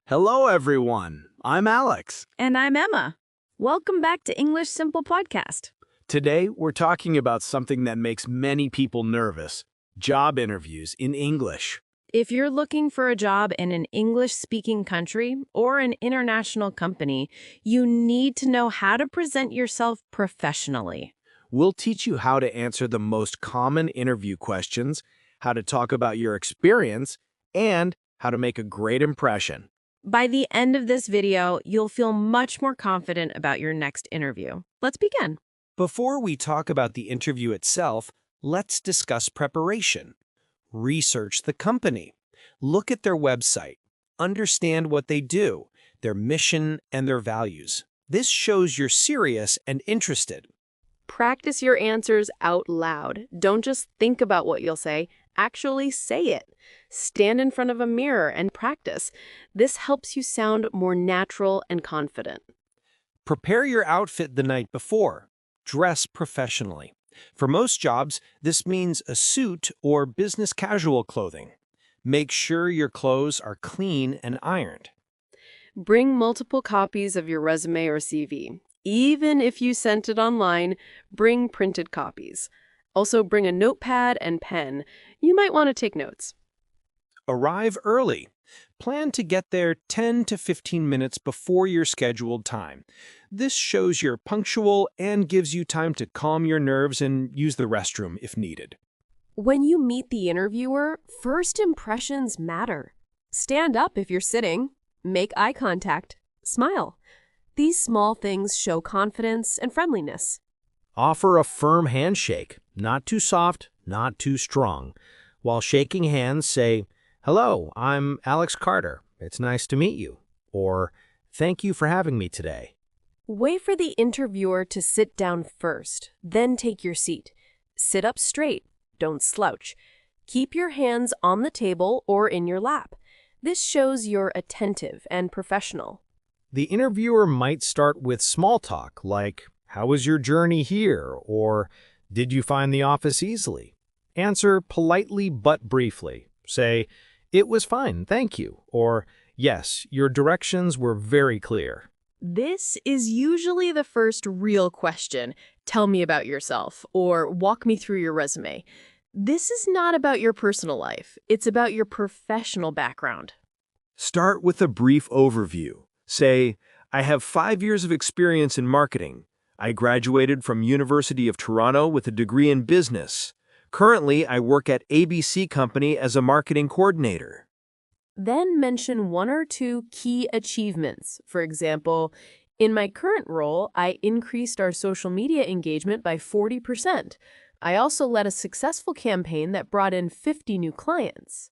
Hello, everyone. I'm Alex. And I'm Emma. Welcome back to English Simple Podcast. Today, we're talking about something that makes many people nervous, job interviews in English. If you're looking for a job in an English-speaking country or an international company, you need to know how to present yourself professionally. We'll teach you how to answer the most common interview questions, how to talk about your experience, and how to make a great impression. By the end of this video, you'll feel much more confident about your next interview. Let's begin. Before we talk about the interview itself, let's discuss preparation. Research the company. Look at their website. Understand what they do, their mission, and their values. This shows you're serious and interested. Practice your answers out loud. Don't just think about what you'll say, actually say it. Stand in front of a mirror and practice. This helps you sound more natural and confident. Prepare your outfit the night before. Dress professionally. For most jobs, this means a suit or business casual clothing. Make sure your clothes are clean and ironed. Bring multiple copies of your resume or CV. Even if you sent it online, bring printed copies. Also bring a notepad and pen. You might want to take notes. Arrive early. Plan to get there 10 to 15 minutes before your scheduled time. This shows you're punctual and gives you time to calm your nerves and use the restroom if needed. When you meet the interviewer, first impressions matter. Stand up if you're sitting. Make eye contact. Smile. These small things show confidence and friendliness. Offer a firm handshake, not too soft, not too strong. While shaking hands, say, "Hello, I'm Alex Carter. It's nice to meet you." Or, "Thank you for having me today." Wait for the interviewer to sit down first, then take your seat. Sit up straight. Don't slouch. Keep your hands on the table or in your lap. This shows you're attentive and professional. The interviewer might start with small talk like, "How was your journey here?" or "Did you find the office easily?" Answer politely but briefly. Say, "It was fine, thank you," or "Yes, your directions were very clear." This is usually the first real question. Tell me about yourself, or walk me through your resume. This is not about your personal life. It's about your professional background. Start with a brief overview. Say, "I have 5 years of experience in marketing. I graduated from University of Toronto with a degree in business. Currently, I work at ABC Company as a marketing coordinator." Then mention one or two key achievements. For example, in my current role, I increased our social media engagement by 40%. I also led a successful campaign that brought in 50 new clients.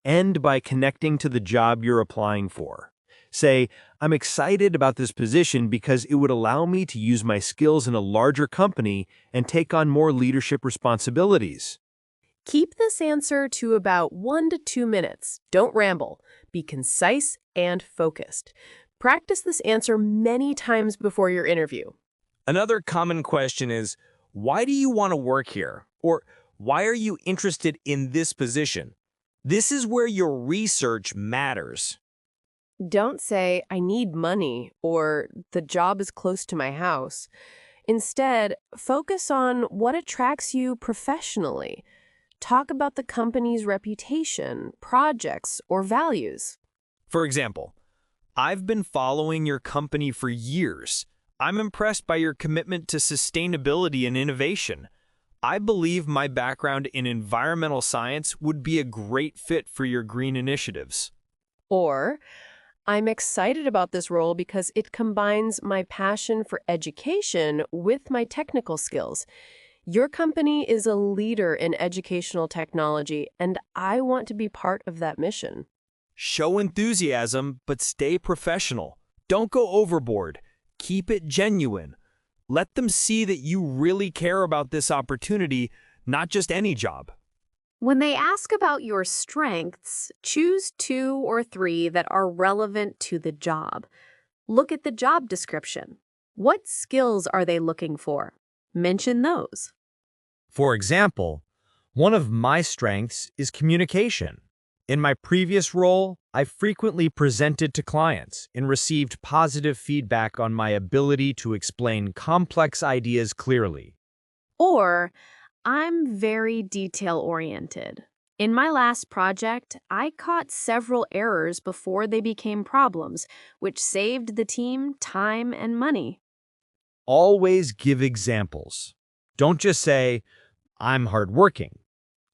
End by connecting to the job you're applying for. Say, "I'm excited about this position because it would allow me to use my skills in a larger company and take on more leadership responsibilities." Keep this answer to about 1 to 2 minutes. Don't ramble. Be concise and focused. Practice this answer many times before your interview. Another common question is, why do you want to work here? Or why are you interested in this position? This is where your research matters. Don't say, "I need money," or "the job is close to my house." Instead, focus on what attracts you professionally. Talk about the company's reputation, projects, or values. For example, "I've been following your company for years. I'm impressed by your commitment to sustainability and innovation. I believe my background in environmental science would be a great fit for your green initiatives." Or, "I'm excited about this role because it combines my passion for education with my technical skills. Your company is a leader in educational technology, and I want to be part of that mission." Show enthusiasm, but stay professional. Don't go overboard. Keep it genuine. Let them see that you really care about this opportunity, not just any job. When they ask about your strengths, choose 2 or 3 that are relevant to the job. Look at the job description. What skills are they looking for? Mention those. For example, one of my strengths is communication. In my previous role, I frequently presented to clients and received positive feedback on my ability to explain complex ideas clearly. Or, I'm very detail-oriented. In my last project, I caught several errors before they became problems, which saved the team time and money. Always give examples. Don't just say, I'm hardworking.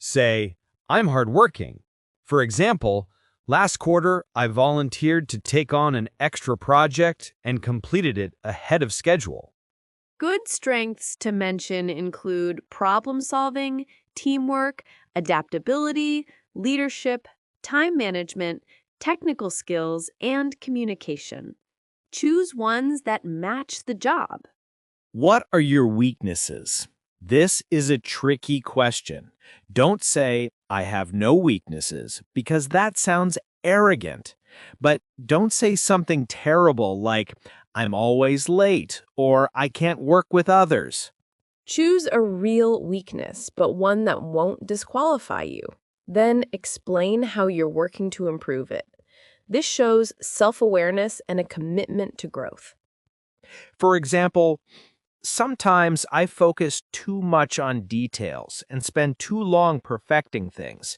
Say, I'm hardworking. For example, last quarter, I volunteered to take on an extra project and completed it ahead of schedule. Good strengths to mention include problem-solving, teamwork, adaptability, leadership, time management, technical skills, and communication. Choose ones that match the job. What are your weaknesses? This is a tricky question. Don't say, I have no weaknesses, because that sounds arrogant. But don't say something terrible like, I'm always late, or I can't work with others. Choose a real weakness, but one that won't disqualify you. Then explain how you're working to improve it. This shows self-awareness and a commitment to growth. For example, sometimes I focus too much on details and spend too long perfecting things.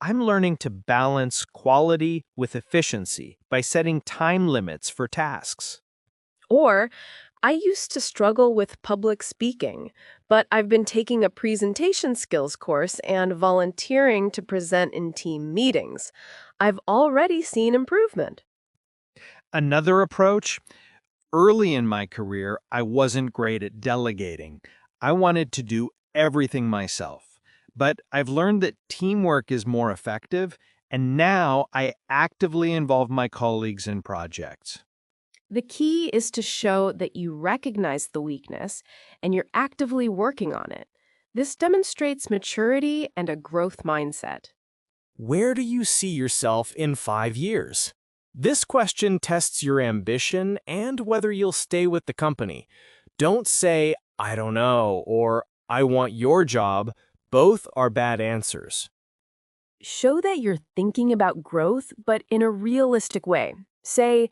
I'm learning to balance quality with efficiency by setting time limits for tasks. Or, I used to struggle with public speaking, but I've been taking a presentation skills course and volunteering to present in team meetings. I've already seen improvement. Another approach: early in my career, I wasn't great at delegating. I wanted to do everything myself. But I've learned that teamwork is more effective, and now I actively involve my colleagues in projects. The key is to show that you recognize the weakness and you're actively working on it. This demonstrates maturity and a growth mindset. Where do you see yourself in 5 years? This question tests your ambition and whether you'll stay with the company. Don't say, I don't know, or I want your job. Both are bad answers. Show that you're thinking about growth, but in a realistic way. Say,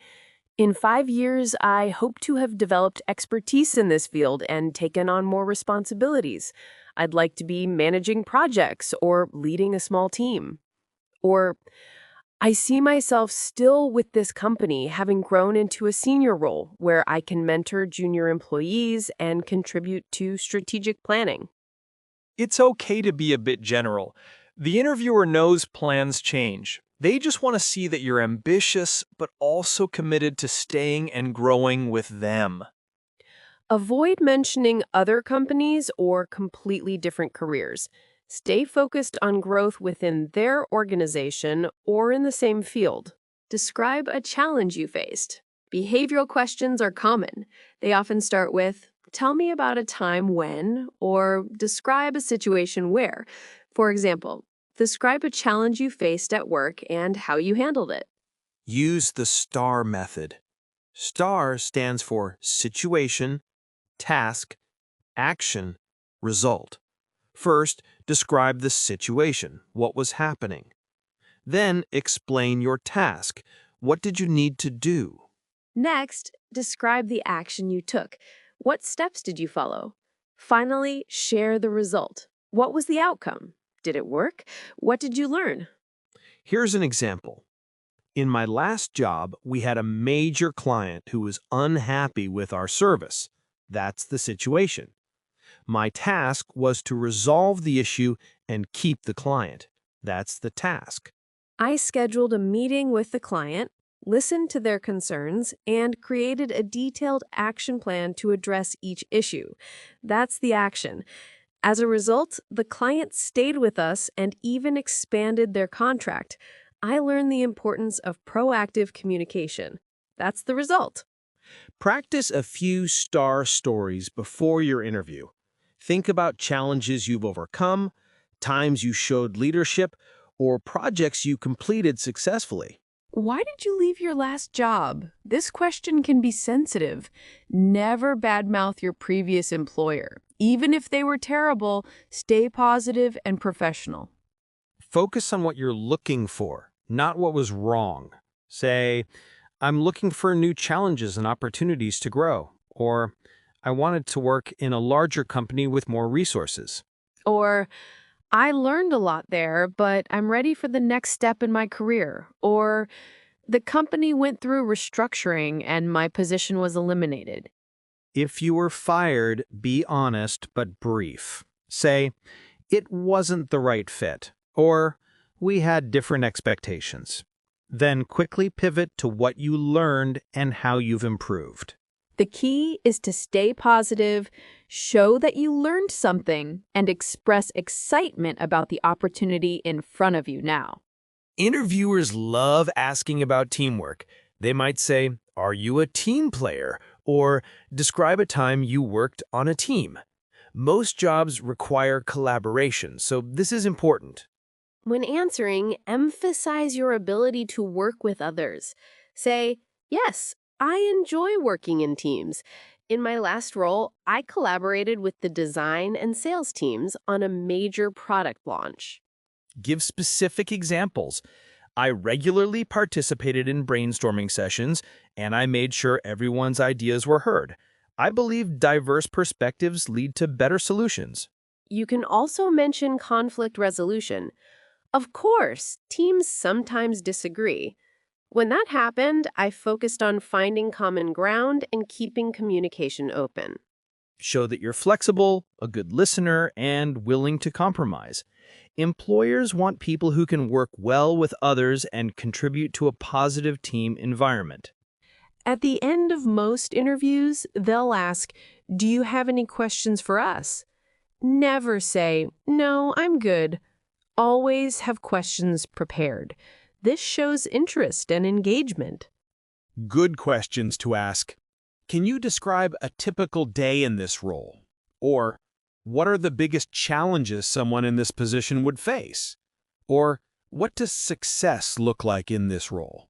in 5 years, I hope to have developed expertise in this field and taken on more responsibilities. I'd like to be managing projects or leading a small team. Or, I see myself still with this company, having grown into a senior role where I can mentor junior employees and contribute to strategic planning. It's okay to be a bit general. The interviewer knows plans change. They just want to see that you're ambitious, but also committed to staying and growing with them. Avoid mentioning other companies or completely different careers. Stay focused on growth within their organization or in the same field. Describe a challenge you faced. Behavioral questions are common. They often start with, tell me about a time when, or describe a situation where. For example, describe a challenge you faced at work and how you handled it. Use the STAR method. STAR stands for situation, task, action, result. First, describe the situation, what was happening. Then, explain your task. What did you need to do? Next, describe the action you took. What steps did you follow? Finally, share the result. What was the outcome? Did it work? What did you learn? Here's an example. In my last job, we had a major client who was unhappy with our service. That's the situation. My task was to resolve the issue and keep the client. That's the task. I scheduled a meeting with the client, listened to their concerns, and created a detailed action plan to address each issue. That's the action. As a result, the client stayed with us and even expanded their contract. I learned the importance of proactive communication. That's the result. Practice a few STAR stories before your interview. Think about challenges you've overcome, times you showed leadership, or projects you completed successfully. Why did you leave your last job? This question can be sensitive. Never badmouth your previous employer. Even if they were terrible, stay positive and professional. Focus on what you're looking for, not what was wrong. Say, I'm looking for new challenges and opportunities to grow, or I wanted to work in a larger company with more resources. Or, I learned a lot there, but I'm ready for the next step in my career. Or, the company went through restructuring and my position was eliminated. If you were fired, be honest but brief. Say, it wasn't the right fit, or we had different expectations. Then quickly pivot to what you learned and how you've improved. The key is to stay positive, show that you learned something, and express excitement about the opportunity in front of you now. Interviewers love asking about teamwork. They might say, "Are you a team player?" or "Describe a time you worked on a team." Most jobs require collaboration, so this is important. When answering, emphasize your ability to work with others. Say, yes, I enjoy working in teams. In my last role, I collaborated with the design and sales teams on a major product launch. Give specific examples. I regularly participated in brainstorming sessions, and I made sure everyone's ideas were heard. I believe diverse perspectives lead to better solutions. You can also mention conflict resolution. Of course, teams sometimes disagree. When that happened, I focused on finding common ground and keeping communication open. Show that you're flexible, a good listener, and willing to compromise. Employers want people who can work well with others and contribute to a positive team environment. At the end of most interviews, they'll ask, "Do you have any questions for us?" Never say, "No, I'm good." Always have questions prepared. This shows interest and engagement. Good questions to ask. Can you describe a typical day in this role? Or, what are the biggest challenges someone in this position would face? Or, what does success look like in this role?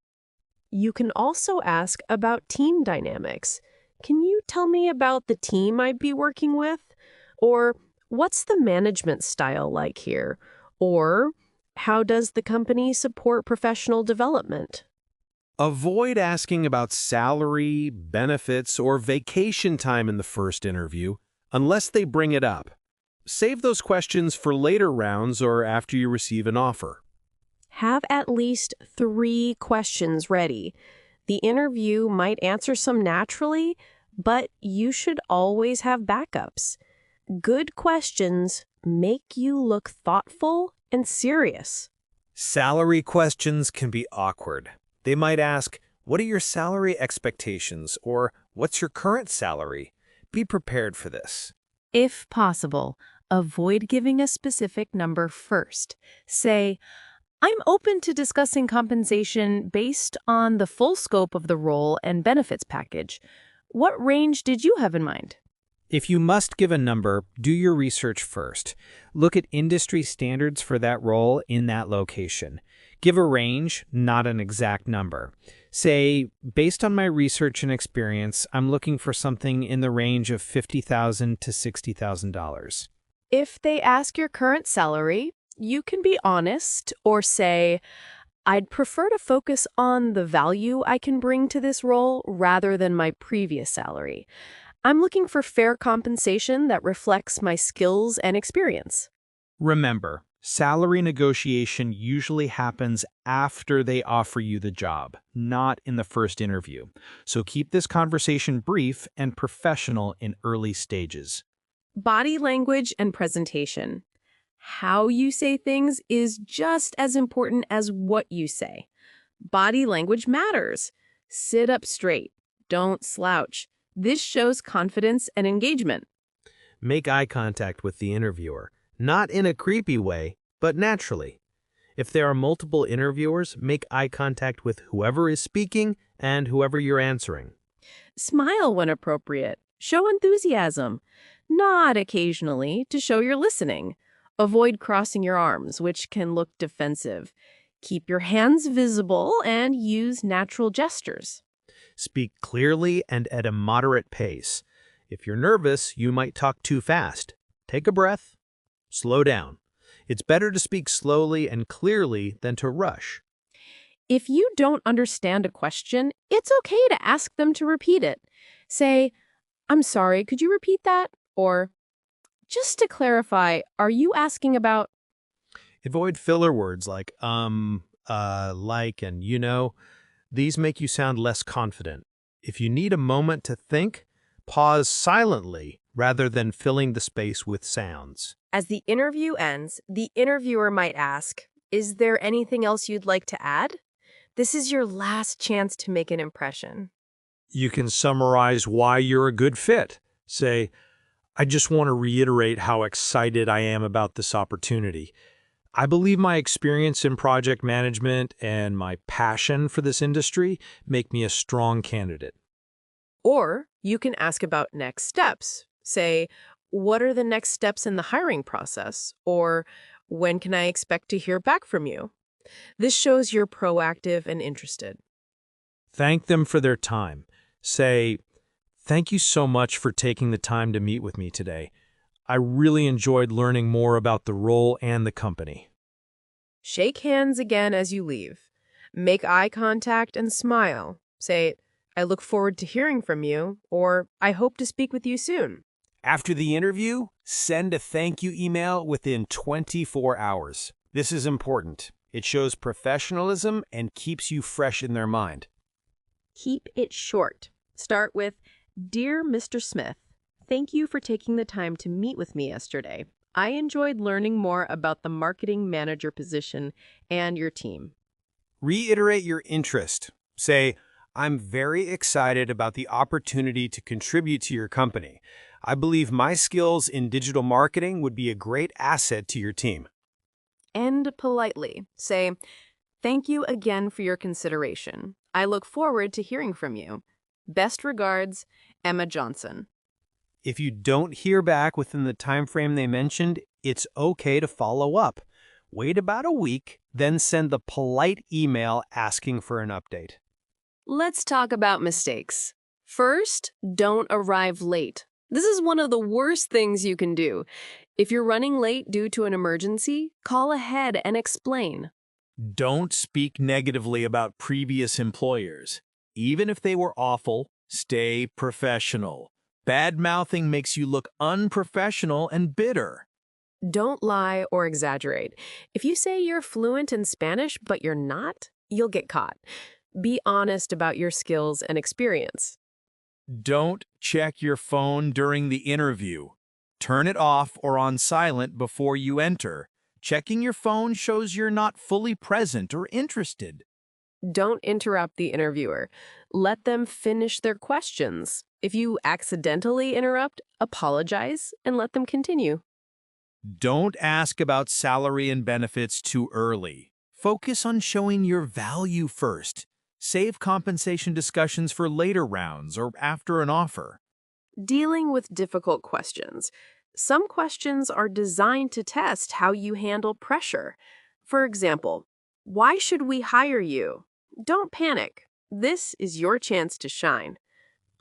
You can also ask about team dynamics. Can you tell me about the team I'd be working with? Or, what's the management style like here? Or, how does the company support professional development? Avoid asking about salary, benefits, or vacation time in the first interview unless they bring it up. Save those questions for later rounds or after you receive an offer. Have at least 3 questions ready. The interview might answer some naturally, but you should always have backups. Good questions make you look thoughtful and serious. Salary questions can be awkward. They might ask, "What are your salary expectations?" or "What's your current salary?" Be prepared for this. If possible, avoid giving a specific number first. Say, "I'm open to discussing compensation based on the full scope of the role and benefits package. What range did you have in mind?" If you must give a number, do your research first. Look at industry standards for that role in that location. Give a range, not an exact number. Say, based on my research and experience, I'm looking for something in the range of $50,000 to $60,000. If they ask your current salary, you can be honest or say, "I'd prefer to focus on the value I can bring to this role rather than my previous salary. I'm looking for fair compensation that reflects my skills and experience." Remember, salary negotiation usually happens after they offer you the job, not in the first interview. So keep this conversation brief and professional in early stages. Body language and presentation. How you say things is just as important as what you say. Body language matters. Sit up straight. Don't slouch. This shows confidence and engagement. Make eye contact with the interviewer, not in a creepy way, but naturally. If there are multiple interviewers, make eye contact with whoever is speaking and whoever you're answering. Smile when appropriate. Show enthusiasm. Nod occasionally to show you're listening. Avoid crossing your arms, which can look defensive. Keep your hands visible and use natural gestures. Speak clearly and at a moderate pace. If you're nervous, you might talk too fast. Take a breath. Slow down. It's better to speak slowly and clearly than to rush. If you don't understand a question, it's okay to ask them to repeat it. Say, "I'm sorry, could you repeat that?" Or, "Just to clarify, are you asking about—" Avoid filler words like like, and you know. These make you sound less confident. If you need a moment to think, pause silently rather than filling the space with sounds. As the interview ends, the interviewer might ask, "Is there anything else you'd like to add?" This is your last chance to make an impression. You can summarize why you're a good fit. Say, I just want to reiterate how excited I am about this opportunity. I believe my experience in project management and my passion for this industry make me a strong candidate. Or you can ask about next steps. Say, "What are the next steps in the hiring process?" Or, "When can I expect to hear back from you?" This shows you're proactive and interested. Thank them for their time. Say, thank you so much for taking the time to meet with me today. I really enjoyed learning more about the role and the company. Shake hands again as you leave. Make eye contact and smile. Say, "I look forward to hearing from you," or "I hope to speak with you soon." After the interview, send a thank you email within 24 hours. This is important. It shows professionalism and keeps you fresh in their mind. Keep it short. Start with, "Dear Mr. Smith, thank you for taking the time to meet with me yesterday. I enjoyed learning more about the marketing manager position and your team." Reiterate your interest. Say, I'm very excited about the opportunity to contribute to your company. I believe my skills in digital marketing would be a great asset to your team. End politely. Say, "Thank you again for your consideration. I look forward to hearing from you. Best regards, Emma Johnson." If you don't hear back within the time frame they mentioned, it's okay to follow up. Wait about a week, then send the polite email asking for an update. Let's talk about mistakes. First, don't arrive late. This is one of the worst things you can do. If you're running late due to an emergency, call ahead and explain. Don't speak negatively about previous employers. Even if they were awful, stay professional. Bad-mouthing makes you look unprofessional and bitter. Don't lie or exaggerate. If you say you're fluent in Spanish but you're not, you'll get caught. Be honest about your skills and experience. Don't check your phone during the interview. Turn it off or on silent before you enter. Checking your phone shows you're not fully present or interested. Don't interrupt the interviewer. Let them finish their questions. If you accidentally interrupt, apologize and let them continue. Don't ask about salary and benefits too early. Focus on showing your value first. Save compensation discussions for later rounds or after an offer. Dealing with difficult questions. Some questions are designed to test how you handle pressure. For example, "Why should we hire you?" Don't panic. This is your chance to shine.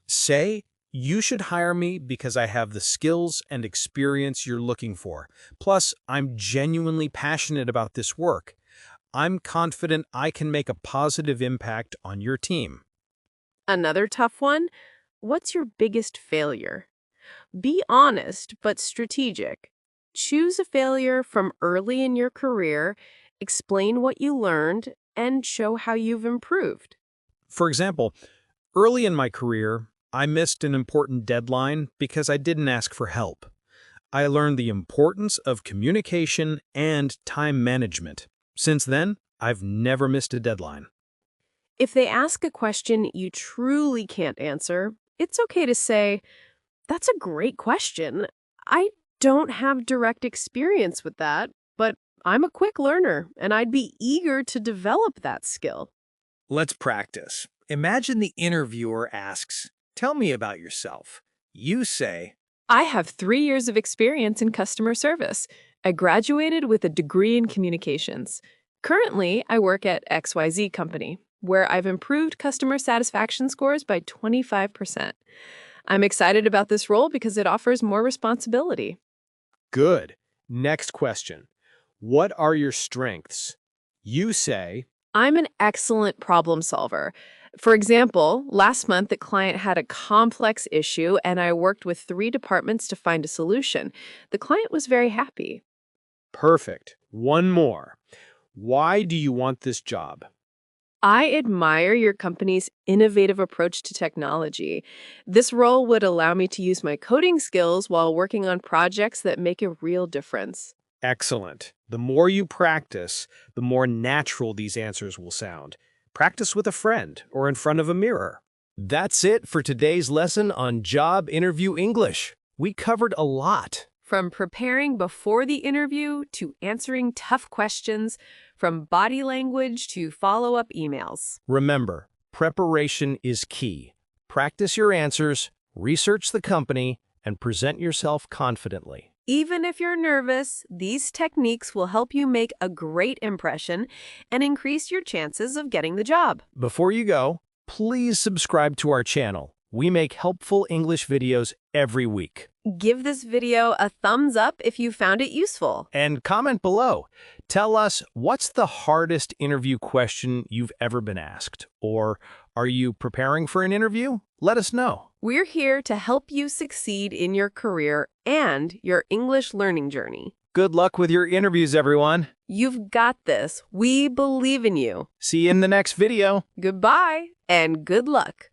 Say, you should hire me because I have the skills and experience you're looking for. Plus, I'm genuinely passionate about this work. I'm confident I can make a positive impact on your team. Another tough one. What's your biggest failure? Be honest but strategic. Choose a failure from early in your career, explain what you learned, and show how you've improved. For example, early in my career, I missed an important deadline because I didn't ask for help. I learned the importance of communication and time management. Since then, I've never missed a deadline. If they ask a question you truly can't answer, it's okay to say, "That's a great question. I don't have direct experience with that, but I'm a quick learner and I'd be eager to develop that skill." Let's practice. Imagine the interviewer asks, "Tell me about yourself." You say, I have 3 years of experience in customer service. I graduated with a degree in communications. Currently, I work at XYZ Company, where I've improved customer satisfaction scores by 25%. I'm excited about this role because it offers more responsibility. Good. Next question. What are your strengths? You say, I'm an excellent problem solver. For example, last month, the client had a complex issue, and I worked with 3 departments to find a solution. The client was very happy. perfect. One more. Why do you want this job? I admire your company's innovative approach to technology. This role would allow me to use my coding skills while working on projects that make a real difference. Excellent. The more you practice, the more natural these answers will sound. Practice with a friend or in front of a mirror. That's it for today's lesson on Job Interview English. We covered a lot. From preparing before the interview to answering tough questions, from body language to follow-up emails. Remember, preparation is key. Practice your answers, research the company, and present yourself confidently. Even if you're nervous, these techniques will help you make a great impression and increase your chances of getting the job. Before you go, please subscribe to our channel. We make helpful English videos every week. Give this video a thumbs up if you found it useful. And comment below. Tell us, what's the hardest interview question you've ever been asked? Or are you preparing for an interview? Let us know. We're here to help you succeed in your career and your English learning journey. Good luck with your interviews, everyone. You've got this. We believe in you. See you in the next video. Goodbye and good luck.